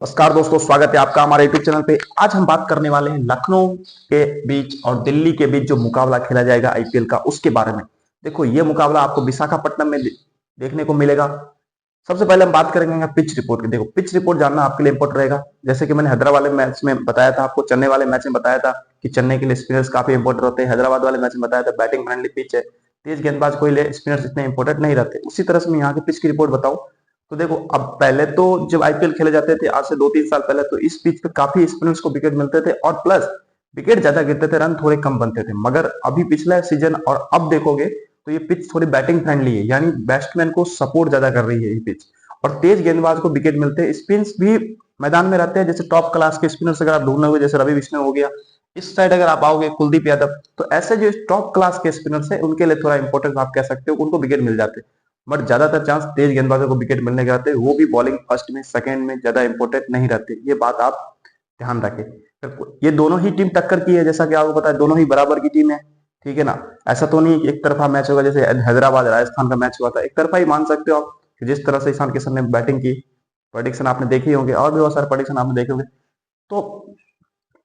नमस्कार दोस्तों, स्वागत है आपका हमारे यूट्यूब चैनल पे। आज हम बात करने वाले हैं लखनऊ के बीच और दिल्ली के बीच जो मुकाबला खेला जाएगा आईपीएल का, उसके बारे में। देखो, ये मुकाबला आपको विशाखापट्टनम में देखने को मिलेगा। सबसे पहले हम बात करेंगे पिच रिपोर्ट की। देखो, पिच रिपोर्ट जानना आपके लिए इंपॉर्टेंट रहेगा। जैसे कि मैंने हैदराबाद वाले मैच में बताया था आपको, चेन्नई वाले मैच में बताया था कि चेन्नई के लिए स्पिनर्स काफी इंपॉर्टेंट होते हैं। हैदराबाद वाले मैच में बताया था बैटिंग फ्रेंडली पिच है, तेज गेंदबाज को लिए स्पिनर्स इतने इंपॉर्टेंट नहीं रहते। उसी तरह से मैं यहाँ की पिच की रिपोर्ट बताऊं तो देखो, अब पहले तो जब आईपीएल खेले जाते थे आज से 2-3 साल पहले, तो इस पिच पे काफी स्पिनर्स को विकेट मिलते थे और प्लस विकेट ज्यादा गिरते थे, रन थोड़े कम बनते थे। मगर अभी पिछला सीजन और अब देखोगे तो ये पिच थोड़ी बैटिंग फ्रेंडली है, यानी बैट्समैन को सपोर्ट ज्यादा कर रही है ये पिच। और तेज गेंदबाज को विकेट मिलते हैं, स्पिन्स भी मैदान में रहते हैं। जैसे टॉप क्लास के स्पिनर्स अगर आप ढूंढने हुए, जैसे रवि बिश्नोई हो गया, इस साइड अगर आप आओगे कुलदीप यादव, तो ऐसे जो टॉप क्लास के स्पिनर्स है उनके लिए थोड़ा इंपॉर्टेंट आप कह सकते हो, उनको विकेट मिल जाते हैं। बट ज्यादातर चांस तेज गेंदबाजों को विकेट मिलने के रहते हैं, वो भी बॉलिंग फर्स्ट में सेकंड में ज्यादा इंपॉर्टेंट नहीं रहते। ये बात आप ध्यान रखें। ये दोनों ही टीम टक्कर की है, जैसा कि आपको पता है दोनों ही बराबर की टीम है, ठीक है ना। ऐसा तो नहीं एक तरफा मैच होगा, जैसे हैदराबाद राजस्थान का मैच हुआ था, एक तरफा ही मान सकते हो आप। जिस तरह से ईशान किशन ने बैटिंग की, प्रेडिक्शन आपने देखी होंगे और भी बहुत सारे प्रेडिक्शन आपने देखे होंगे। तो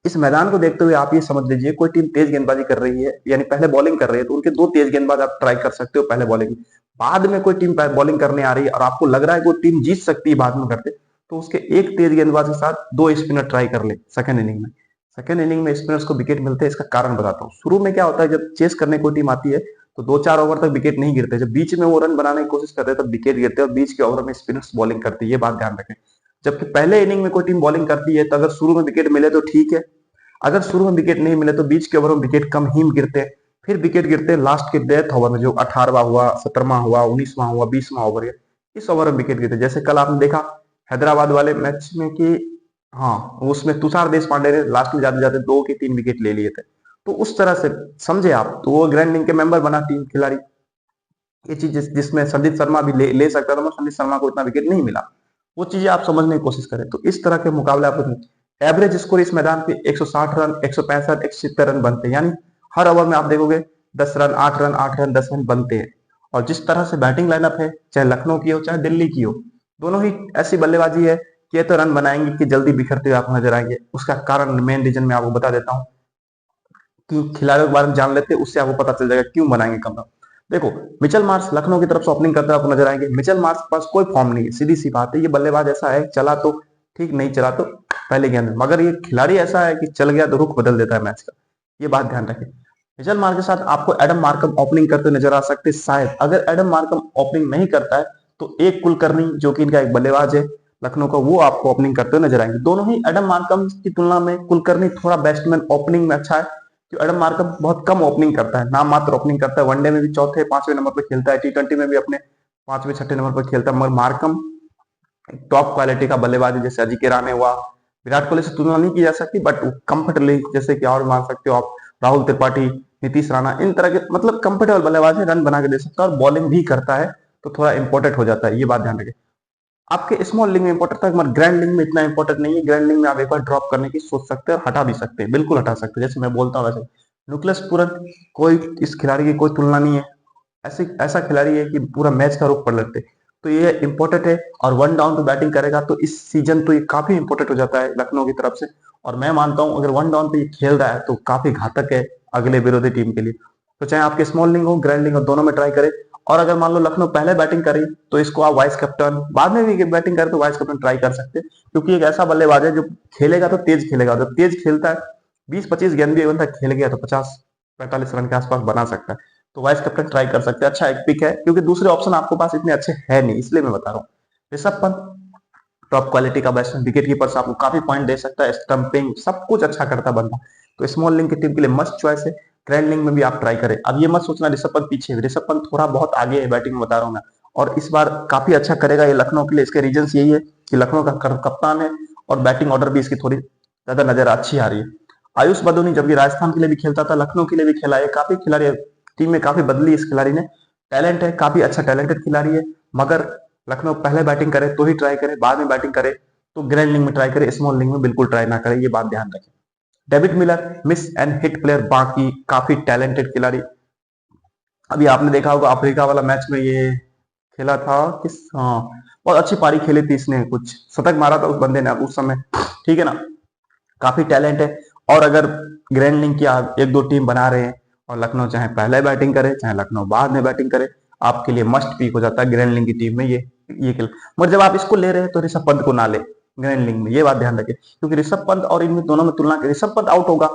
इस मैदान को देखते हुए आप ये समझ लीजिए, कोई टीम तेज गेंदबाजी कर रही है यानी पहले बॉलिंग कर रही है, तो उनके दो तेज गेंदबाज आप ट्राई कर सकते हो पहले बॉलिंग। बाद में कोई टीम बॉलिंग करने आ रही है और आपको लग रहा है कोई टीम जीत सकती है बाद में करते, तो उसके एक तेज गेंदबाज के साथ दो स्पिनर ट्राई कर ले सेकंड इनिंग में। सेकंड इनिंग में स्पिनर्स को विकेट मिलते हैं, इसका कारण बताता हूँ। शुरू में क्या होता है, जब चेस करने कोई टीम आती है तो 2-4 ओवर तक विकेट नहीं गिरते। जब बीच में वो रन बनाने की कोशिश करते हैं तब विकेट गिरते हैं और बीच के ओवर में स्पिनर्स बॉलिंग करती है, ये बात ध्यान रखें। जबकि पहले इनिंग में कोई टीम बॉलिंग करती है तो अगर शुरू में विकेट मिले तो ठीक है, अगर शुरू में विकेट नहीं मिले तो बीच के ओवर में विकेट कम ही गिरते हैं। फिर विकेट गिरते हैं लास्ट के डेथ ओवर में, जो 18वां हुआ, 17वां हुआ, 19वां हुआ, 20वां ओवर, इस ओवर में विकेट गिरते। जैसे कल आपने देखा हैदराबाद वाले मैच में कि हाँ, उसमें तुषार देश पांडे ने लास्ट में जाते जाते 2 के 3 विकेट ले लिए थे। तो उस तरह से समझे आप, तो वो ग्रैंड लीग के मेंबर बना टीम खिलाड़ी। ये चीज जिसमें संदीप शर्मा भी ले सकता था, मगर संदीप शर्मा को इतना विकेट नहीं मिला। वो चीजें आप समझने की कोशिश करें तो इस तरह के मुकाबले आप एवरेज स्कोर इस मैदान पे 160 रन, 165, 170 रन बनते हैं। यानी हर ओवर में आप देखोगे 10 रन, 8 रन, 8 रन, 10 रन बनते हैं। और जिस तरह से बैटिंग लाइनअप है, चाहे लखनऊ की हो चाहे दिल्ली की हो, दोनों ही ऐसी बल्लेबाजी है कि ये तो रन बनाएंगे कि जल्दी बिखरते हुए आपको नजर आएंगे। उसका कारण मेन रीजन मैं आपको बता देता हूँ कि खिलाड़ियों के बारे में जान लेते हैं, उससे आपको पता चल जाएगा क्यों बनाएंगे कम रन। देखो, मिचेल मार्श लखनऊ की तरफ से ओपनिंग करते हुए आपको नजर आएंगे। मिचेल मार्श के पास कोई फॉर्म नहीं है, सीधी सी बात है। ये बल्लेबाज ऐसा है, चला तो ठीक, नहीं चला तो पहले गेंद में। मगर ये खिलाड़ी ऐसा है कि चल गया तो रुख बदल देता है मैच का, ये बात ध्यान रखें। मिचेल मार्श के साथ आपको एडम मार्कम ओपनिंग करते नजर आ सकते शायद। अगर एडम मार्कम ओपनिंग नहीं करता है तो एक कुलकर्णी, जो कि इनका एक बल्लेबाज है लखनऊ का, वो आपको ओपनिंग करते हुए नजर आएंगे। दोनों ही एडम मार्कम की तुलना में कुलकर्णी थोड़ा बैट्समैन ओपनिंग में अच्छा है, जो एडम मार्कम बहुत कम ओपनिंग करता है, नाम मात्र ओपनिंग करता है। वनडे में भी चौथे 5वें नंबर पर खेलता है, टी20 में भी अपने 5वें 6ठे नंबर पर खेलता है। मगर मार्कम टॉप क्वालिटी का बल्लेबाज है। जैसे अजिंक्य रहाणे हुआ, विराट कोहली से तुलना नहीं की जा सकती, बट कंफर्टेबली, जैसे कि और मान सकते हो आप राहुल त्रिपाठी, नीतीश राणा, इन तरह के मतलब कंफर्टेबल बल्लेबाज है, रन बना के दे सकता है और बॉलिंग भी करता है, तो थोड़ा इंपॉर्टेंट हो जाता है, ये बात ध्यान रखें। आपके स्मॉल लीग में इंपॉर्टेंट था, मगर ग्रैंड लीग में इतना इंपॉर्टेंट नहीं है। ग्रैंड लीग में आप एक बार ड्रॉप करने की सोच सकते हैं और हटा भी सकते हैं, बिल्कुल हटा सकते हैं। जैसे मैं बोलता हूँ वैसे न्यूक्लियस पूरन, कोई इस खिलाड़ी की कोई तुलना नहीं है। ऐसे ऐसा खिलाड़ी है कि पूरा मैच का रुख पढ़ लेते। तो ये इंपॉर्टेंट है और वन डाउन पे बैटिंग करेगा तो इस सीजन तो ये काफी इंपॉर्टेंट हो जाता है लखनऊ की तरफ से। और मैं मानता हूं अगर वन डाउन पे ये खेल रहा है तो काफी घातक है अगले विरोधी टीम के लिए। तो चाहे आपके स्मॉल लीग हो, ग्रैंड लीग हो, दोनों में ट्राई करें। और अगर मान लो लखनऊ पहले बैटिंग करी तो इसको आप वाइस कैप्टन, बाद में भी बैटिंग करे तो वाइस कैप्टन ट्राई कर सकते हैं, क्योंकि एक ऐसा बल्लेबाज है जो खेलेगा तो तेज खेलेगा। जब तेज खेलता है, 20-25 गेंद भी एक बंदा खेल गया तो 50-45 रन के आसपास बना सकता है। तो वाइस कैप्टन ट्राई कर सकते हैं, अच्छा एक पिक है, क्योंकि दूसरे ऑप्शन आपके पास इतने अच्छे है नहीं, इसलिए मैं बता रहा हूँ। ऋषभ पंत टॉप क्वालिटी का बैट्समैन, विकेट कीपर से आपको काफी पॉइंट दे सकता है, स्टंपिंग सब कुछ अच्छा करता बंदा। तो स्मॉल लिंग की टीम के लिए मस्ट चॉइस है। ग्रैंड लिंग में भी आप ट्राई करें। अब ये मत सोचना ऋषभ पंत पीछे है, ऋषभ पंत थोड़ा बहुत आगे है बैटिंग में, बता रहा हूँ मैं। और इस बार काफी अच्छा करेगा ये लखनऊ के लिए। इसके रीजन यही है कि लखनऊ का कप्तान है और बैटिंग ऑर्डर भी इसकी थोड़ी ज्यादा नजर अच्छी आ रही है। आयुष बदोनी जब भी राजस्थान के लिए भी खेलता था, लखनऊ के लिए भी खेला है, काफी खिलाड़ी टीम में काफी बदली इस खिलाड़ी ने। टैलेंट है, काफी अच्छा टैलेंटेड खिलाड़ी है। मगर लखनऊ पहले बैटिंग करे तो ही ट्राई करे, बाद में बैटिंग करे तो ग्रैंड लीग में ट्राई करे, स्मॉल लीग में बिल्कुल ट्राई ना करे, ये बात ध्यान रखें। David Miller miss and hit player, बाकी काफी टैलेंटेड खिलाड़ी। अभी आपने देखा होगा अफ्रीका वाला मैच में ये खेला था किस, हाँ, बहुत अच्छी पारी खेली थी इसने, कुछ शतक मारा था उस बंदे ने उस समय, ठीक है ना, काफी टैलेंट है। और अगर ग्रैंड लीग की आप एक दो टीम बना रहे हैं और लखनऊ चाहे पहले बैटिंग करे चाहे लखनऊ बाद में बैटिंग करे, आपके लिए मस्ट पीक हो जाता है ग्रैंड लीग की टीम में ये खेल। मगर जब आप इसको ले रहे हैं तो ऋषभ पंत को ना ले ग्रैंड लीग में, ये बात ध्यान रखें, क्योंकि ऋषभ पंत और इनमें दोनों में तुलना करें, ऋषभ पंत आउट होगा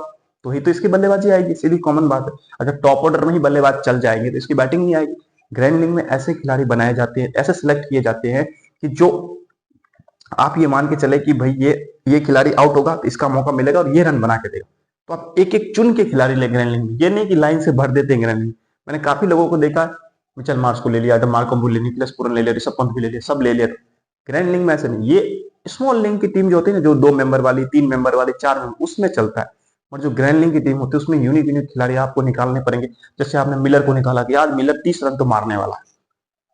तो ही तो इसकी बल्लेबाजी आएगी, सीधी कॉमन बात है। अगर टॉप ऑर्डर में ही बल्लेबाज चल जाएंगे तो इसकी बैटिंग नहीं आएगी। ग्रैंड लीग में ऐसे खिलाड़ी बनाए जाते हैं, ऐसे सिलेक्ट किए जाते हैं कि जो आप ये मान के चले कि भाई ये खिलाड़ी आउट होगा तो इसका मौका मिलेगा और ये रन बना के देगा। तो आप एक एक चुन के खिलाड़ी ले ग्रैंड लीग में, ये नहीं कि लाइन से भर देते हैं ग्रैंड लीग। मैंने काफी लोगों को देखा, मिचेल मार्श को ले लिया, एडम मार्कम को ले लिया, निकलस पूरन ले लिया, ऋषभ पंत भी ले लिया, सब ले लिया। ग्रैंड लीग में ऐसे नहीं, ये स्मॉल लीग की टीम जो होती है ना, जो 2 मेंबर वाली, 3 मेंबर वाली, 4 मेंबर, उसमें चलता है। और जो ग्रैंड लीग की टीम होती है उसमें यूनिक यूनिक खिलाड़ी आपको निकालने पड़ेंगे। जैसे आपने मिलर को निकाला कि आज मिलर 30 रन तो मारने वाला है,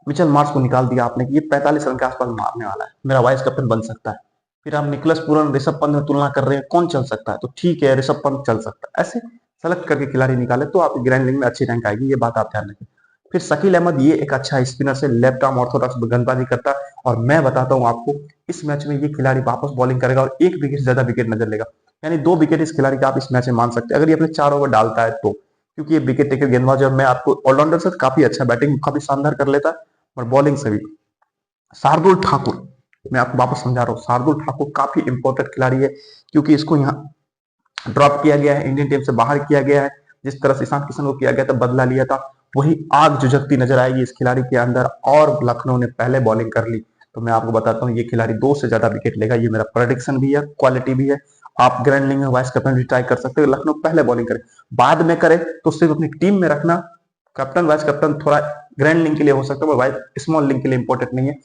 मिचेल मार्श को निकाल दिया आपने कि ये 45 रन के आसपास मारने वाला है, मेरा वाइस कैप्टन बन सकता है। फिर आप निकलस पूरन ऋषभ पंत में तुलना कर रहे हैं, कौन चल सकता है, तो ठीक है ऋषभ पंत चल सकता है। ऐसे सेलेक्ट करके खिलाड़ी निकाले तो आप ग्रैंड लीग में अच्छी रैंक आएगी, ये बात आप ध्यान रखें। फिर शकील अहमद, ये एक अच्छा स्पिनर से लेफ्ट आर्म ऑर्थोडॉक्स गेंदबाजी करता है, और मैं बताता हूं आपको इस मैच में ये खिलाड़ी वापस बॉलिंग करेगा और 1 विकेट से ज्यादा विकेट नजर लेगा, यानी 2 विकेट इस खिलाड़ी का आप इस मैच में मान सकते हैं, अगर ये अपने 4 ओवर डालता है तो, क्योंकि ये विकेट टेकर गेंदबाज है। मैं आपको ऑलराउंडर से काफी अच्छा, बैटिंग काफी शानदार कर लेता है और बॉलिंग से भी। शार्दुल ठाकुर, मैं आपको वापस समझा रहा हूँ, शार्दुल ठाकुर काफी इंपॉर्टेंट खिलाड़ी है, क्योंकि इसको यहाँ ड्रॉप किया गया है, इंडियन टीम से बाहर किया गया है। जिस तरह से ईशांत किशन को किया गया था, बदला लिया था, वही आग झुझकती नजर आएगी इस खिलाड़ी के अंदर। और लखनऊ ने पहले बॉलिंग कर ली तो मैं आपको बताता हूँ ये खिलाड़ी 2 से ज्यादा विकेट लेगा, ये मेरा प्रेडिक्शन भी है, क्वालिटी भी है। आप ग्रैंड लीग में वाइस कैप्टन भी ट्राई कर सकते हो, लखनऊ पहले बॉलिंग करे, बाद में करे तो सिर्फ अपनी टीम में रखना। कैप्टन वाइस कैप्टन थोड़ा ग्रैंड लीग के लिए हो सकता है, वाइस स्मॉल लीग के लिए इंपॉर्टेंट नहीं है।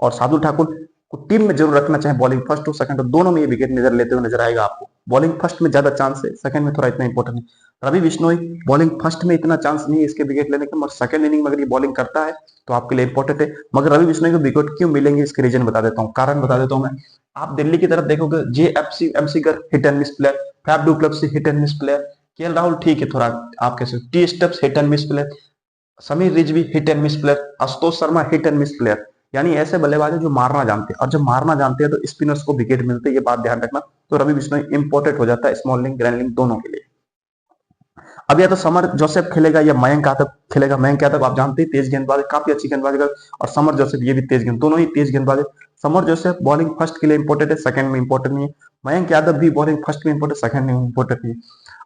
और शार्दुल ठाकुर को टीम में जरूर रखना, चाहे बॉलिंग फर्स्ट हो सेकंड हो, दोनों में ये विकेट नजर लेते हुए नजर आएगा आपको। बॉलिंग फर्स्ट में ज्यादा चांस है, सेकंड में थोड़ा इतना इंपॉर्टेंट नहीं। रवि बिश्नोई, बॉलिंग फर्स्ट में इतना चांस नहीं है इसके विकेट लेने का, मगर सेकंड इनिंग में अगर ये बॉलिंग करता है तो आपके लिए इंपॉर्टेंट है। मगर रवि बिश्नोई को विकेट क्यों मिलेंगे इसके रीजन बता देता हूँ, कारण बता देता हूँ मैं। आप दिल्ली की तरफ देखोगे, JFC McGurk hit and miss player, Faf du Plessis hit and miss player, KL Rahul ठीक है थोड़ा आप कैसे, टी स्टेप्स hit and miss player, Sameer Rizvi hit and miss player, Ashutosh Sharma hit and miss player, यानी ऐसे बल्लेबाज जो मारना जानते हैं, और जब मारना जानते हैं तो स्पिनर्स को विकेट मिलते हैं, ये बात ध्यान रखना। तो रवि बिश्नोई इंपॉर्टेंट हो जाता है स्मॉल लिंक ग्रैंड लिंक दोनों के लिए। अब या तो समर जोसेफ खेलेगा या मयंक यादव खेलेगा। मयंक यादव आप जानते हैं तेज गेंदबाज है, काफी अच्छी गेंदबाजी कर, और समर जोसेफ ये भी तेज गेंद, दोनों ही तेज गेंदबाज है। समर जोसेफ बॉलिंग फर्स्ट के लिए इंपॉर्टेंट है, सेकंड में इंपॉर्टेंट नहीं है। मयंक यादव भी बॉलिंग फर्स्ट में इंपॉर्टेंट, सेकंड में इंपॉर्टेंट नहीं है।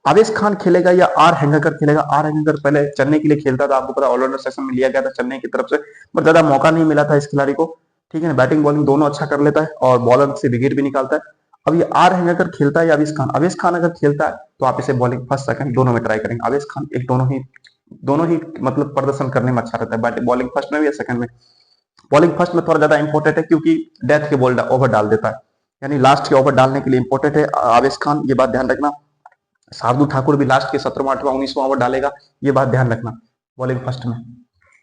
आवेश खान खेलेगा या आर हेंगकर खेलेगा। आर हेंगकर पहले चेन्नई के लिए खेलता था, आपको पता ऑलराउंडर सेक्शन में लिया गया था चेन्नई की तरफ से, पर ज्यादा मौका नहीं मिला था इस खिलाड़ी को, ठीक है ना। बैटिंग बॉलिंग दोनों अच्छा कर लेता है और बॉलर से विकेट भी निकालता है। अब ये आर हेंगकर खेलता है या आवेश खान अगर खेलता है तो आप इसे बॉलिंग फर्स्ट सेकंड दोनों में ट्राई करेंगे। आवेश खान एक दोनों ही मतलब प्रदर्शन करने में अच्छा रहता है, बॉलिंग फर्स्ट में भी या सेकंड में। बॉलिंग फर्स्ट में थोड़ा ज्यादा इंपॉर्टेंट है क्योंकि डेथ के बॉल ओवर डाल देता है, यानी लास्ट के ओवर डालने के लिए इंपॉर्टेंट है आवेश खान, ये बात ध्यान रखना। शार्दुल ठाकुर भी लास्ट के 17वां 8वां 19वां ओवर डालेगा, ये बात ध्यान रखना बॉलिंग फर्स्ट में।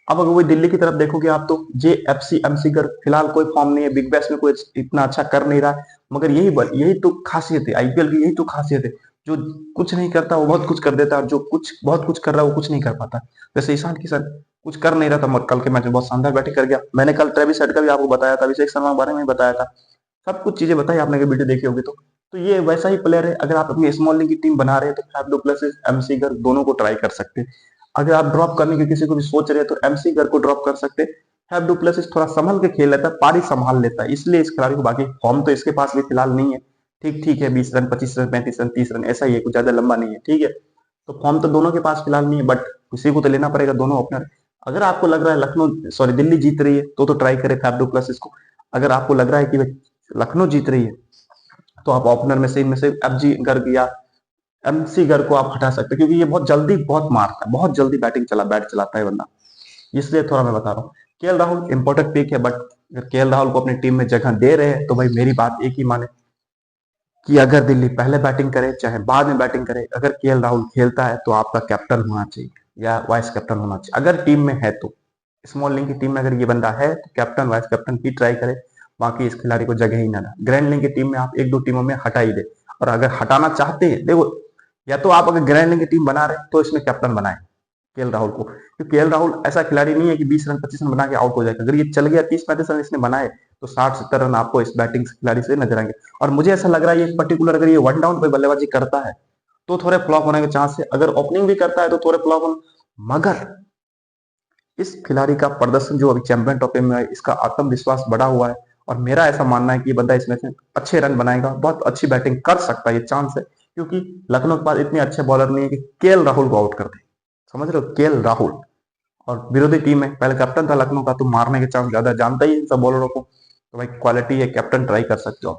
अब अगर वही दिल्ली की तरफ देखोगे आप तो JFC एमसीगर फिलहाल कोई फॉर्म नहीं है, बिग बैश में कोई इतना अच्छा कर नहीं रहा है, मगर यही तो खासियत है आईपीएल की, यही तो खासियत है। जो कुछ नहीं करता वो बहुत कुछ कर देता है, और जो बहुत कुछ कर रहा है वो कुछ नहीं कर पाता। जैसे ईशान किशन कुछ कर नहीं रहा था, मगर कल के मैच में बहुत शानदार बैटिंग कर गया। मैंने कल ट्रेविस हेड का भी आपको बताया था, अभिषेक शर्मा के बारे में बताया था, सब कुछ चीजें बताई आपने, वीडियो देखी होगी तो ये वैसा ही प्लेयर है। अगर आप अपनी स्मॉल लीग की टीम बना रहे हैं तो फैफ डू प्लेसिस एमसीगर दोनों को ट्राई कर सकते हैं। अगर आप ड्रॉप करने की किसी को भी सोच रहे हैं तो एमसीगर को ड्रॉप कर सकते हैं। फैफ डू प्लेसिस थोड़ा संभल के खेल लेता है, पारी संभाल लेता है, इसलिए इस खिलाड़ी को, बाकी फॉर्म तो इसके पास भी फिलहाल नहीं है, ठीक ठीक है 20 रन 25 रन 35 रन 30 रन ऐसा ही है, कुछ ज्यादा लंबा नहीं है, ठीक है। तो फॉर्म तो दोनों के पास फिलहाल नहीं है, बट किसी को तो लेना पड़ेगा, दोनों ओपनर। अगर आपको लग रहा है दिल्ली जीत रही है तो ट्राई करें फैफ डू प्लेसिस को। अगर आपको लग रहा है कि लखनऊ जीत रही है तो आप ओपनर में से FG गर्ग या MC गर्ग को आप हटा सकते हैं, क्योंकि ये बहुत जल्दी बहुत मारता है, बहुत जल्दी बैट चलाता है बंदा, इसलिए थोड़ा मैं बता रहा हूँ। केएल राहुल इंपॉर्टेंट पिक है, बट अगर केएल राहुल को अपनी टीम में जगह दे रहे हैं तो भाई मेरी बात एक ही माने कि अगर दिल्ली पहले बैटिंग करे चाहे बाद में बैटिंग करे, अगर केएल राहुल खेलता है तो आपका कैप्टन होना चाहिए या वाइस कैप्टन होना चाहिए, अगर टीम में है तो। स्मॉल लीग की टीम में अगर ये बंदा है तो कैप्टन वाइस कैप्टन ही ट्राई करे, बाकी इस खिलाड़ी को जगह ही ना दे। ग्रैंड लीग की टीम में आप एक दो टीमों में हटा ही दे, और अगर हटाना चाहते हैं, देखो या तो आप अगर ग्रैंड लीग की टीम बना रहे हैं तो इसमें कैप्टन बनाए केएल राहुल को, क्योंकि केएल राहुल ऐसा खिलाड़ी नहीं है कि 20 रन 25 रन बना के आउट हो जाएगा। अगर ये चल गया 30-35 रन इसने बनाए तो 60-70 रन आपको इस बैटिंग खिलाड़ी से नजर आएंगे। और मुझे ऐसा लग रहा है ये पर्टिकुलर अगर ये वन डाउन पे बल्लेबाजी करता है तो थोड़े फ्लॉप होने के चांस है, अगर ओपनिंग भी करता है तो थोड़े फ्लॉप होने, मगर इस खिलाड़ी का प्रदर्शन जो अभी चैंपियन ट्रॉफी में है, इसका आत्मविश्वास बढ़ा हुआ है और मेरा ऐसा मानना है कि ये बंदा इसमें से अच्छे रन बनाएगा, बहुत अच्छी बैटिंग कर सकता है, ये चांस है। क्योंकि लखनऊ के पास इतने अच्छे बॉलर नहीं है कि केएल राहुल को आउट कर दे, समझ रहे हो, केएल राहुल। और विरोधी टीम में पहले कैप्टन था लखनऊ का, तो मारने के चांस ज्यादा, जानता ही इन सब बॉलरों को, तो भाई क्वालिटी है, कैप्टन ट्राई कर सकते हो।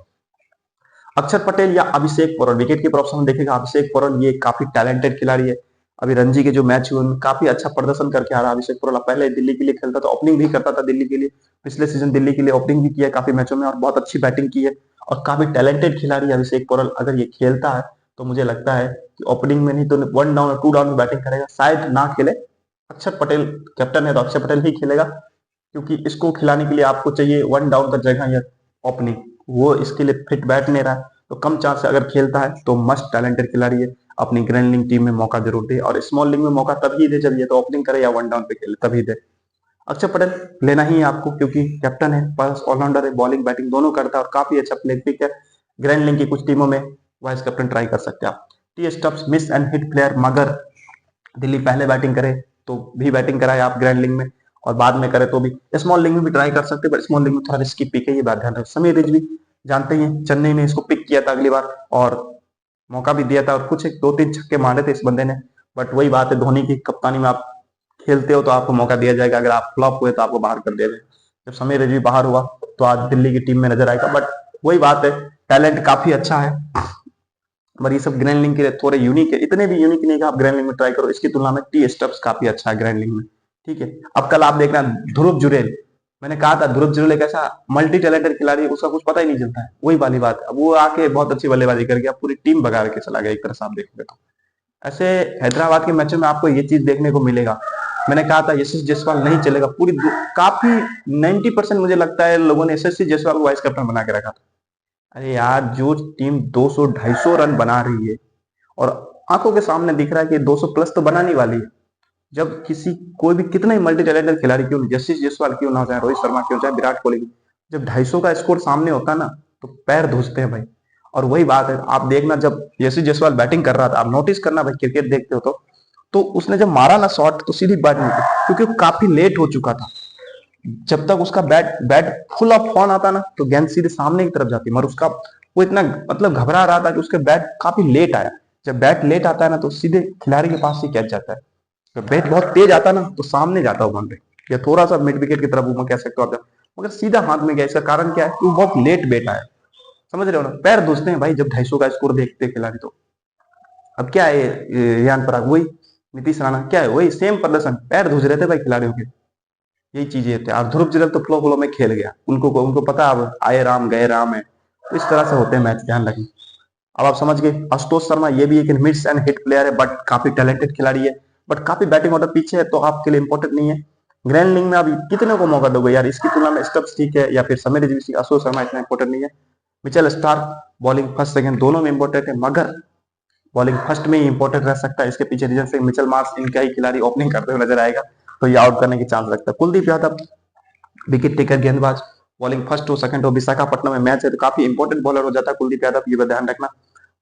अक्षर पटेल या अभिषेक पोरल, विकेट कीपर ऑप्शन में देखेगा अभिषेक पोरल, ये काफी टैलेंटेड खिलाड़ी है। अभी रणजी के जो मैच हुए उनमें काफी अच्छा प्रदर्शन करके आ रहा है अभिषेक पोरल। पहले दिल्ली के लिए खेलता था, ओपनिंग भी करता था दिल्ली के लिए, पिछले सीजन दिल्ली के लिए ओपनिंग भी किया है काफी मैचों में और बहुत अच्छी बैटिंग की है। और काफी टैलेंटेड खिलाड़ी है अभिषेक पोरल, अगर ये खेलता है तो मुझे लगता है कि ओपनिंग में नहीं तो वन डाउन और टू डाउन में बैटिंग करेगा, शायद ना खेले। अक्षर पटेल कैप्टन है तो अक्षर पटेल ही खेलेगा, क्योंकि इसको खिलाने के लिए आपको चाहिए वन डाउन का जगह या ओपनिंग, वो इसके लिए फिट बैठ नहीं रहा है, तो कम चांस है। अगर खेलता है तो मस्ट टैलेंटेड खिलाड़ी है, अपनी ग्रैंड लीग टीम में मौका जरूर दे, और स्मॉल लीग में मौका तभी दे जब ये तो ओपनिंग करे या वन डाउन पे खेले, तभी दे। अक्षर पटेल लेना ही है आपको, क्योंकि कैप्टन है, प्लस ऑलराउंडर है, बॉलिंग बैटिंग दोनों करता है और काफी अच्छा प्ले पिक है। ग्रैंड लीग की कुछ टीमों में वाइस कैप्टन ट्राई कर सकते हैं आप। T stubs miss and hit player, मगर दिल्ली पहले बैटिंग करे तो भी बैटिंग कराए आप ग्रैंड लीग में, और बाद में करे तो भी स्मॉल लीग में भी ट्राई कर सकते हैं, पर स्मॉल लीग में थोड़ा रिस्की पिक है, ये बात ध्यान रखें। समीर रिजवी जानते ही हैं, चेन्नई ने इसको पिक किया था अगली बार और मौका भी दिया था और कुछ एक 2-3 छक्के मारे थे इस बंदे ने, बट वही बात है, धोनी की कप्तानी में आप खेलते हो तो आपको मौका दिया जाएगा, अगर आप फ्लॉप हुए तो आपको बाहर कर दिया जाएगा। जब समीर रिजवी बाहर हुआ तो आज दिल्ली की टीम में नजर आएगा, बट वही बात है, टैलेंट काफी अच्छा है, पर ये सब ग्रैंड लीग के लिए थोड़े यूनिक है, इतने भी यूनिक नहीं कि आप ग्रैंड लीग में ट्राई करो, इसकी तुलना में टी स्टब्स काफी अच्छा है ग्रैंड लीग में। ठीक है, अब कल आप देखना ध्रुव जुरेल, मैंने कहा था ध्रुव जुरेल एक ऐसा मल्टी टैलेंटेड खिलाड़ी है, उसका कुछ पता ही नहीं चलता है, वही वाली बात है। अब वो आके बहुत अच्छी बल्लेबाजी कर गया, पूरी टीम भगा के चला गया एक तरह से आप देखोगे तो। ऐसे हैदराबाद के मैचों में आपको ये चीज देखने को मिलेगा। मैंने कहा था यशस्वी जायसवाल नहीं चलेगा, काफी 90% मुझे लगता है लोगों ने यशस्वी जायसवाल को वाइस कैप्टन बना के रखा था। अरे यार, जो टीम 200-250 रन बना रही है और आंखों के सामने दिख रहा है कि 200 प्लस तो बनाने वाली है, जब किसी कोई भी कितना ही मल्टी टैलेंटेड खिलाड़ी क्यों नहीं, यशस्वी जायसवाल क्यों ना हो, चाहे रोहित शर्मा क्यों, चाहे विराट कोहली, जब 250 का स्कोर सामने होता है ना तो पैर धुसते हैं भाई। और वही बात है, आप देखना जब यशस्वी जायसवाल बैटिंग कर रहा था, आप नोटिस करना भाई, क्रिकेट देखते हो तो उसने जब मारा ना शॉट तो सीधी बैट नहीं थी, क्योंकि वो काफी लेट हो चुका था। जब तक उसका bat bat full of on आता ना तो गेंद सीधे सामने की तरफ जाती, मगर उसका वो इतना मतलब घबरा रहा था कि उसके बैट काफी लेट आया। जब बैट लेट आता है ना तो सीधे खिलाड़ी के पास ही कैच जाता है, जब बैट बहुत तेज आता ना तो सामने जाता है वहां पे, या थोड़ा सा मिड विकेट की तरफ वो कह सकते हो आप, मगर सीधा हाथ में गया। इसका कारण क्या है कि वो बहुत लेट बैट आया, समझ रहे हो ना, पैर धुसते हैं भाई जब 250 का स्कोर देखते हैं खिलाड़ी तो। अब क्या है, रियान पराग वही, नीतीश राणा क्या है, वही सेम प्रदर्शन, पैर धुस रहे थे भाई खिलाड़ियों के, यही चीजें थे। और ध्रुव जुरैल तो फ्लो फ्लो में खेल गया, उनको पता अब आए राम गए राम है, तो इस तरह से होते हैं मैच, ध्यान रखें। अब आप समझ गए। आशुतोष शर्मा ये भी एक मिड्स एंड हिट प्लेयर है, बट काफी टैलेंटेड खिलाड़ी है, बट काफी बैटिंग ऑर्डर पीछे है, तो आपके लिए इंपॉर्टेंट नहीं है। ग्रैंड लीग में आप कितने को मौका दोगे यार, इसकी तुलना में स्टब्स ठीक है, या फिर समीर रिजवी, आशुतोष शर्मा इतना इंपॉर्टेंट नहीं है। Mitchell Starc bowling first second दोनों में इंपॉर्टेंट है, मगर बॉलिंग फर्स्ट में ही इंपॉर्टेंट रह सकता है। इसके पीछे रीजन से मिचेल मार्श, इनका ही खिलाड़ी ओपनिंग करते हुए नजर आएगा, तो ये आउट करने की चांस रखता है। कुलदीप यादव विकेट टेकर गेंदबाज, बॉलिंग फर्स्ट हो सेकंड हो, विशाखापट्टनम में मैच है तो काफी इंपॉर्टेंट बॉलर हो जाता है कुलदीप यादव, ये ध्यान रखना।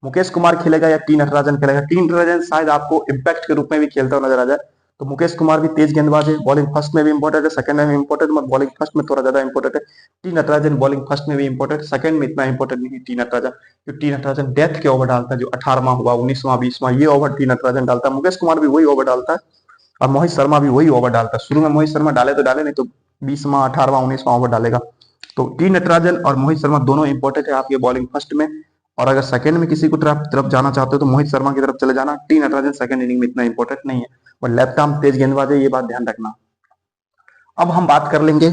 मुकेश कुमार खेलेगा या टी नटराजन खेलेगा, टी नटराजन शायद आपको इम्पैक्ट के रूप में भी खेलता हुआ नजर आ जाए, तो मुकेश कुमार भी तेज गेंदबाज है, बॉलिंग फर्स्ट में भी इंपॉर्टेंट है, सेकंड में भी इंपॉर्टेंट, मगर बॉलिंग फर्स्ट में थोड़ा ज्यादा इंपॉर्टेंट है। टी नटराजन बॉलिंग फर्स्ट में भी इंपॉर्टेंट, सेकंड में इतना इंपॉर्टेंट नहीं है टी नटराजन, क्योंकि टी नटराजन डेथ के ओवर डालता है, जो 18वां हुआ, 19वां, 20वां, ये ओवर टी नटराजन डालता है। मुकेश कुमार भी वही ओवर डालता है और मोहित शर्मा भी वही ओवर डालता है। शुरू में मोहित शर्मा डाले तो डाले, नहीं तो 20वां, 18वां, 19वां ओवर डालेगा। तो टी नटराजन और मोहित शर्मा दोनों इंपॉर्टेंट है आपके बॉलिंग फर्स्ट में, और अगर सेकंड में किसी को तरफ जाना चाहते हो तो मोहित शर्मा की तरफ चले जाना। टी नटराजन सेकंड इनिंग में इतना इंपॉर्टेंट नहीं है, और लेफ्ट आर्म तेज गेंदबाज है, ये बात ध्यान रखना। अब हम बात कर लेंगे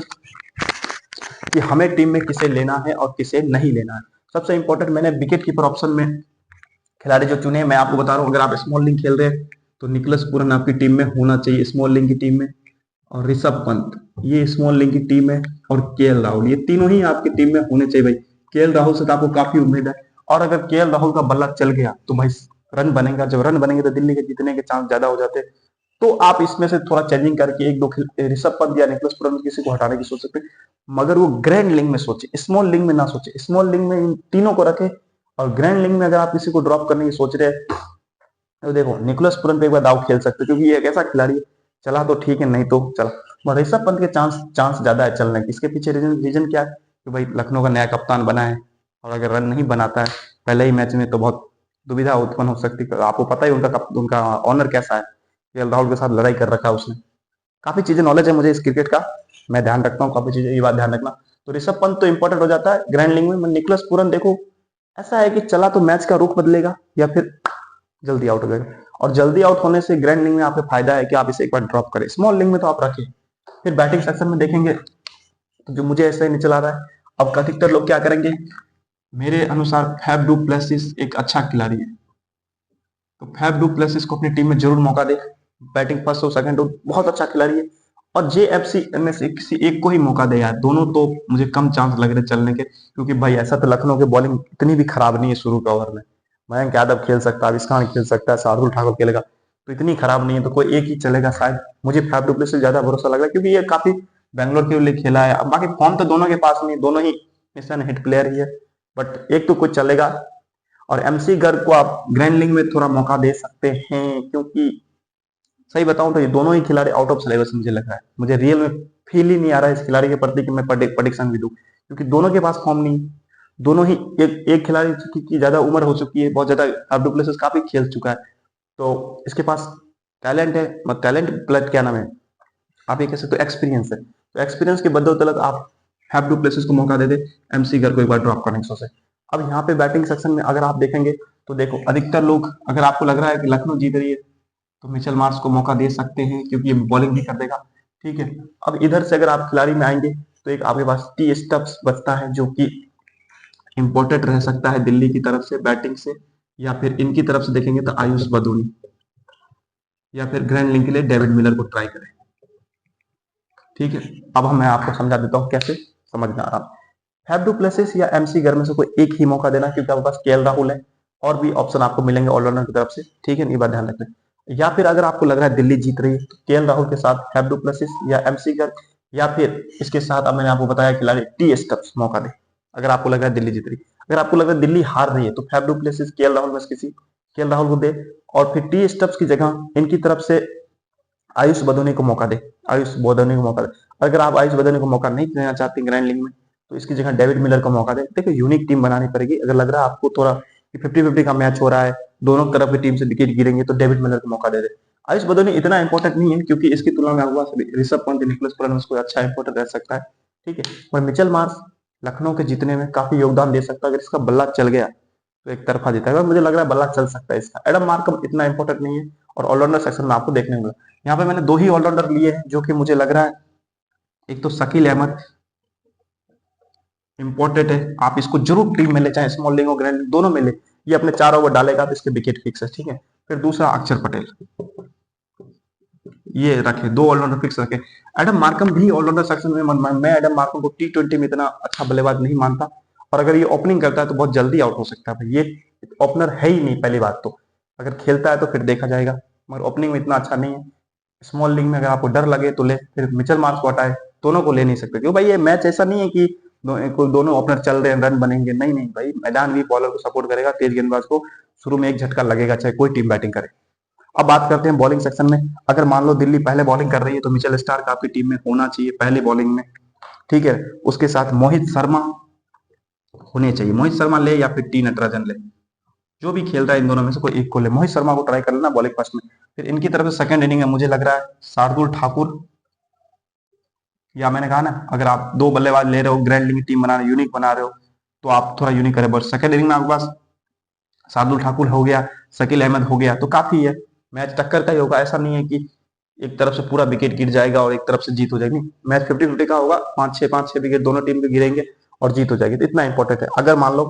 कि हमें टीम में किसे लेना है और किसे नहीं लेना है। सबसे इंपॉर्टेंट, मैंने विकेट कीपर ऑप्शन में खिलाड़ी जो चुने, मैं आपको बता रहा हूँ, अगर आप स्मॉल लीग खेल रहे हैं तो निकलस पूरन आपकी टीम में होना चाहिए, स्मॉल लीग की टीम में, और ऋषभ पंत ये स्मॉल लीग की टीम है, और केएल राहुल, ये तीनों ही आपकी टीम में होने चाहिए भाई। केएल राहुल से तो आपको काफी उम्मीद है, और अगर केएल राहुल का बल्ला चल गया तो भाई रन बनेगा, जब रन बनेंगे तो दिल्ली के जीतने के चांस ज्यादा हो जाते हैं। तो आप इसमें से थोड़ा चेंजिंग करके एक दो ऋषभ पंत या निकोलस पूरन किसी को हटाने की सोच सकते हैं, मगर वो ग्रैंड लीग में सोचे, स्मॉल लीग में ना सोचे। स्मॉल लीग में इन तीनों को रखे, और ग्रैंड लीग में अगर आप किसी को ड्रॉप करने की सोच रहे हैं तो देखो निकोलस पूरन पे एक बार दाव खेल सकते हो, क्योंकि ये एक ऐसा खिलाड़ी है, चला तो ठीक है, नहीं तो चला। मगर ऋषभ पंत के चांस चांस ज्यादा है चलने की। इसके पीछे रीजन क्या है कि भाई लखनऊ का नया कप्तान बना है, और अगर रन नहीं बनाता है पहले ही मैच में तो बहुत दुविधा उत्पन्न हो सकती है। आपको पता ही उनका ऑनर कैसा है, केएल राहुल के साथ लड़ाई कर रखा है उसने। काफी चीजें नॉलेज है मुझे इस क्रिकेट का, मैं ध्यान रखता हूँ काफी चीजें, ये बात ध्यान रखना। तो ऋषभ पंत तो इंपॉर्टेंट हो जाता है ग्रैंड लीग में। निकोलस पूरन देखो ऐसा है कि चला तो मैच का रुख बदलेगा या फिर जल्दी आउट हो जाएगा, और जल्दी आउट होने से ग्रैंड लीग में आपको फायदा है कि आप इसे एक बार ड्रॉप करें। स्मॉल लीग में तो आप रखें। फिर बैटिंग सेक्शन में देखेंगे तो जो मुझे ऐसा ही नहीं चला रहा है, अब अधिकतर लोग क्या करेंगे, मेरे अनुसार फैफ डू प्लेसिस एक अच्छा खिलाड़ी है, तो फैफ डू प्लेसिस को अपनी टीम में जरूर मौका दे। बैटिंग फर्स्ट और सेकंड बहुत अच्छा खिलाड़ी है। और जेएफसी में से किसी एक को ही मौका दे यार, दोनों तो मुझे कम चांस लग रहे चलने के, क्योंकि भाई ऐसा तो लखनऊ की बॉलिंग इतनी भी खराब नहीं है शुरू के ओवर में। मयंक यादव खेल सकता है, आविश खान खेल सकता है, शार्दुल ठाकुर खेलेगा, तो इतनी खराब नहीं है, तो कोई एक ही चलेगा शायद। मुझे फैफ डू प्लेसिस ज्यादा भरोसा लग रहा है, क्योंकि ये काफी बैंगलोर के लिए खेला है। बाकी फॉर्म तो दोनों के पास नहीं, दोनों ही मिशन हिट प्लेयर ही है, बट एक तो कुछ चलेगा। और एमसी गर्ग को आप ग्रैंड लीग में थोड़ा मौका दे सकते हैं, क्योंकि सही बताऊं तो ये दोनों ही खिलाड़ी आउट ऑफ सिलेबस मुझे लग रहा है। मुझे रियल में फील ही नहीं आ रहा है इस खिलाड़ी के प्रति कि मैं प्रेडिक्शन भी दूं, क्योंकि दोनों के पास फॉर्म नहीं। दोनों ही एक खिलाड़ी की ज्यादा उम्र हो चुकी है, बहुत ज्यादा। अब डुप्लेसिस काफी खेल चुका है, तो इसके पास टैलेंट है, टैलेंट प्लस क्या नाम है, आप ये कह सकते हो एक्सपीरियंस है। तो एक्सपीरियंस के बदौलत आप हैव डू प्लेसेस को मौका दे दे, एमसी घर को एक बार ड्रॉप करने की सोचे। अब यहाँ पे बैटिंग सेक्शन में अगर आप देखेंगे तो देखो अधिकतर लोग, अगर आपको लग रहा है कि लखनऊ जीत रही है तो मिचेल मार्श को मौका दे सकते हैं, क्योंकि ये बॉलिंग भी कर देगा, ठीक है। अब इधर से अगर आप खिलाड़ी में आएंगे तो एक आपके पास टी स्टब्स बचता है, जो कि इंपोर्टेड रह सकता है दिल्ली की तरफ से बैटिंग से, या फिर इनकी तरफ से देखेंगे तो आयुष बदूनी, या फिर ग्रैंड लीग के लिए डेविड मिलर को ट्राई करें, ठीक है। अब मैं आपको समझा देता हूँ कैसे समझना आप। हैव डू प्लेसेस या एमसी घर में से कोई एक ही मौका देना, क्योंकि आपके पास केएल राहुल है, और भी ऑप्शन आपको मिलेंगे ऑलराउंडर की तरफ से, ठीक है, ये बात ध्यान रखना। या फिर अगर आपको लग रहा है दिल्ली जीत रही है तो केएल राहुल के साथ हैव डू प्लेसेस या एमसी घर, या फिर इसके साथ अब मैंने आपको बताया खिलाड़ी टी स्टब्स मौका दे, अगर आपको लग रहा है दिल्ली जीत रही। अगर आपको लग रहा है दिल्ली हार रही है तो have do places KL Rahul में से किसी केएल राहुल को दे, और फिर टी स्टब्स की जगह इनकी तरफ से आयुष बदोनी को मौका दे, आयुष बदोनी को मौका दे। अगर आप आयुष बदोनी को मौका नहीं देना चाहते ग्रैंड लीग में तो इसकी जगह डेविड मिलर को मौका दे। देखो यूनिक टीम बनानी पड़ेगी। अगर लग रहा है आपको थोड़ा 50-50 का मैच हो रहा है, दोनों तरफ की टीम से विकेट गिरेंगे, तो डेविड मिलर को मौका दे दे। आयुष बदोनी इतना इंपॉर्टेंट नहीं है, क्योंकि इसकी तुलना में आपको ऋषभ पंत, निकोलस पूरन में कोई अच्छा इंपॉर्टेंट रह सकता है, ठीक है। और मिचेल मार्श लखनऊ के जीतने में काफी योगदान दे सकता है। अगर इसका बल्ला चल गया तो एक तरफा जीता है, मुझे लग रहा है बल्ला चल सकता है इसका। एडम मार्कम इतना इंपॉर्टेंट नहीं है, और ऑलराउंडर सेक्शन में आपको देखने को मिला। यहाँ पे मैंने दो ही ऑलराउंडर लिए हैं जो कि मुझे लग रहा है, एक तो शकील अहमद इंपॉर्टेंट है, आप इसको जरूर टीम में ले, चाहे स्मॉल लीग और ग्रैंड लीग दोनों में ले, ये अपने 4 ओवर डालेगा तो इसके विकेट फिक्स है, ठीक है। फिर दूसरा अक्षर पटेल, ये रखे, दो ऑलराउंडर फिक्स रखे। एडम मार्कम भी ऑलराउंडर सेक्शन में मैं एडम मार्कम को T20 में इतना अच्छा बल्लेबाज नहीं मानता, और अगर ये ओपनिंग करता है तो बहुत जल्दी आउट हो सकता है भाई, ये ओपनर है ही नहीं पहली बात तो। अगर खेलता है तो फिर देखा जाएगा, मगर ओपनिंग में इतना अच्छा नहीं है। स्मॉल लीग में अगर आपको डर लगे तो ले, फिर मिचेल मार्श को हटाए, दोनों को ले नहीं सकते, क्यों भाई ये मैच ऐसा नहीं है कि दोनों ओपनर चल रहे हैं रन बनेंगे, नहीं नहीं भाई, मैदान भी बॉलर को सपोर्ट करेगा, तेज गेंदबाज को शुरू में एक झटका लगेगा चाहे कोई टीम बैटिंग करे। अब बात करते हैं बॉलिंग सेक्शन में। अगर मान लो दिल्ली पहले बॉलिंग कर रही है तो मिचेल स्टार्क आपकी टीम में होना चाहिए पहले बॉलिंग में, ठीक है। उसके साथ मोहित शर्मा होने चाहिए, मोहित शर्मा ले या फिर टी नटराजन ले, जो भी खेल रहा है इन दोनों में से कोई एक को ले, मोहित शर्मा को ट्राई कर लेना बॉलिंग फर्स्ट में। फिर इनकी तरफ से सेकंड इनिंग में मुझे लग रहा है शार्दुल ठाकुर, या मैंने कहा ना अगर आप दो बल्लेबाज ले रहे हो, ग्रैंड लीग टीम बना रहे हो, यूनिक बना रहे हो, तो आप थोड़ा यूनिक करें। बट सेकंड इनिंग में आपके पास शार्दुल ठाकुर हो गया, शकील अहमद हो गया, तो काफी है। मैच टक्कर का ही होगा, ऐसा नहीं है कि एक तरफ से पूरा विकेट गिर जाएगा और एक तरफ से जीत हो जाएगी। मैच 50-50 का होगा, 5-6 विकेट दोनों टीम के गिरेंगे और जीत हो जाएगी, तो इतना इंपॉर्टेंट है। अगर मान लो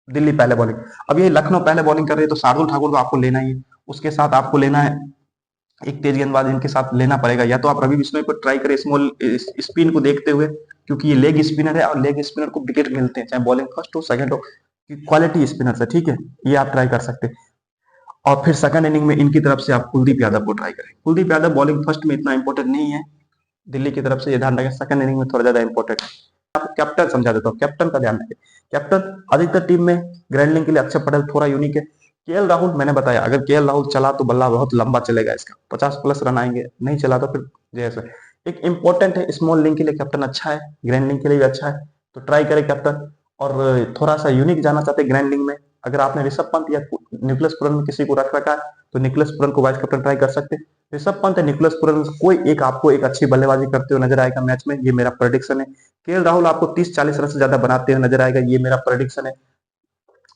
दिल्ली पहले बॉलिंग, अब ये लखनऊ पहले बॉलिंग कर रही है तो शार्दुल ठाकुर को आपको लेना ही है। उसके साथ आपको लेना है एक तेज गेंदबाज, इनके साथ लेना पड़ेगा, या तो आप रवि बिश्नोई को ट्राई करें स्मॉल स्पिन को देखते हुए, क्योंकि ये लेग स्पिनर है और लेग स्पिनर को विकेट मिलते हैं चाहे बॉलिंग फर्स्ट हो सेकंड हो, क्वालिटी स्पिनर है, ठीक है, ये आप ट्राई कर सकते हैं। और फिर सेकंड इनिंग में इनकी तरफ से आप कुलदीप यादव को ट्राई करें। कुलदीप यादव बॉलिंग फर्स्ट में इतना इंपॉर्टेंट नहीं है दिल्ली की तरफ से, ये ध्यान रखें, सेकंड इनिंग में थोड़ा ज्यादा इंपॉर्टेंट है। आप कैप्टन समझा देता हूँ, कैप्टन का ध्यान रखें। कैप्टन अधिकतर टीम में ग्रैंडलिंग के लिए अक्षर पटेल थोड़ा यूनिक है। केएल राहुल मैंने बताया, अगर केएल राहुल चला तो बल्ला बहुत लंबा चलेगा, इसका 50 प्लस रन आएंगे, नहीं चला तो फिर जैसे एक इंपॉर्टेंट है। स्मॉल लिंक के लिए कैप्टन अच्छा है, ग्रैंड लिंक के लिए भी अच्छा है, तो ट्राई करें कैप्टन। और थोड़ा सा यूनिक जाना चाहते हैं ग्रैंड लिंक में, अगर आपने ऋषभ पंत या निकलस पुरन में किसी को रख रखा है तो निकलस पुरन को वाइस कैप्टन ट्राई कर सकते हैं। ऋषभ पंत या निकलस पुरन कोई एक आपको एक अच्छी बल्लेबाजी करते हुए नजर आएगा मैच में, ये मेरा प्रेडिक्शन है। केएल राहुल आपको 30-40 रन से ज्यादा बनाते हुए नजर आएगा, ये मेरा प्रेडिक्शन है।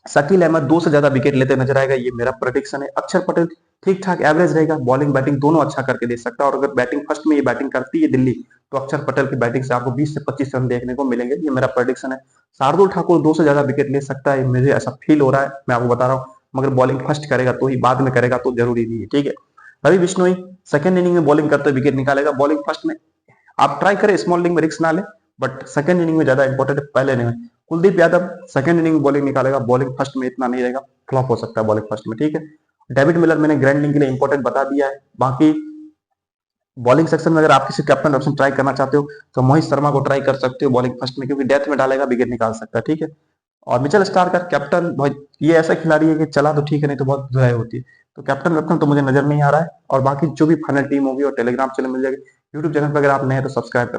शकील अहमद 2 से ज्यादा विकेट लेते नजर आएगा, ये मेरा प्रेडिक्शन है। अक्षर पटेल ठीक ठाक एवरेज रहेगा, बॉलिंग बैटिंग दोनों अच्छा करके दे सकता है, और अगर बैटिंग फर्स्ट में ये बैटिंग करती है दिल्ली, तो अक्षर पटेल की बैटिंग से आपको 20 से 25 रन देखने को मिलेंगे, ये मेरा प्रेडिक्शन है। शार्दुल ठाकुर 2 से ज्यादा विकेट ले सकता है, मुझे ऐसा फील हो रहा है, मैं आपको बता रहा हूँ, मगर बॉलिंग फर्स्ट करेगा तो ही, बाद में करेगा तो जरूरी नहीं है, ठीक है। रवि बिश्नोई सेकंड इनिंग में बॉलिंग करते विकेट निकालेगा, बॉलिंग फर्स्ट में आप ट्राई करें, स्मॉल इनिंग में रिस्क ना ले, बट सेकंड इनिंग में ज्यादा इंपॉर्टेंट है, पहले नहीं। कुलदीप यादव सेकंड इनिंग में बॉलिंग निकालेगा, बॉलिंग फर्स्ट में इतना नहीं रहेगा, फ्लॉप हो सकता है बॉलिंग फर्स्ट में, ठीक है। डेविड मिलर मैंने ग्रैंड लिंक के लिए इंपॉर्टेंट बता दिया है। बाकी बॉलिंग सेक्शन में अगर आप किसी कैप्टन ऑप्शन ट्राई करना चाहते हो तो मोहित शर्मा को ट्राई कर सकते हो बॉलिंग फर्स्ट में, क्योंकि डेथ में डालेगा, विकेट निकाल सकता है, ठीक है। और मिचेल स्टार्क का कैप्टन बहुत, ये ऐसा खिलाड़ी है कि चला तो ठीक है, नहीं तो बहुत धुलाई होती है, तो कैप्टन वैप्टन तो मुझे नजर नहीं आ रहा है। और बाकी जो भी फाइनल टीम होगी और टेलीग्राम चैनल मिल जाएगी, यूट्यूब चैनल पर अगर आप नए हैं तो सब्सक्राइब कर